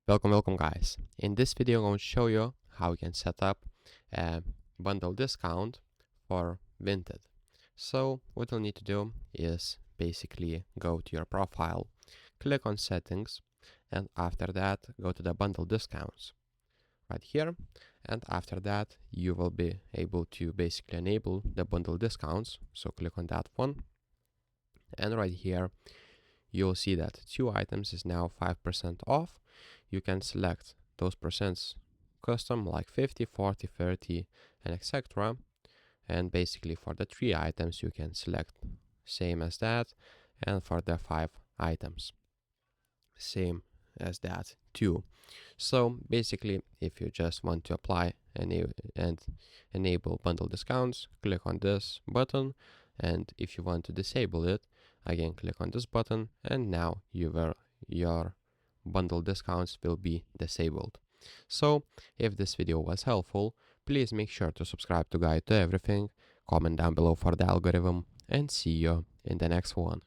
Welcome guys. In this video I'm going to show you how you can set up a bundle discount for Vinted. So what you'll need to do is basically go to your profile, click on settings, and after that go to the bundle discounts right here, and after that you will be able to basically enable the bundle discounts. So click on that one, and right here you'll see that 2 items is now 5% off. You can select those percents custom, like 50, 40, 30, and etc. And basically for the 3 items you can select same as that, and for the 5 items same as that too. So basically if you just want to apply and enable bundle discounts, click on this button, and if you want to disable it, again click on this button, and now your bundle discounts will be disabled. So if this video was helpful, please make sure to subscribe to Guide to Everything, comment down below for the algorithm, and see you in the next one.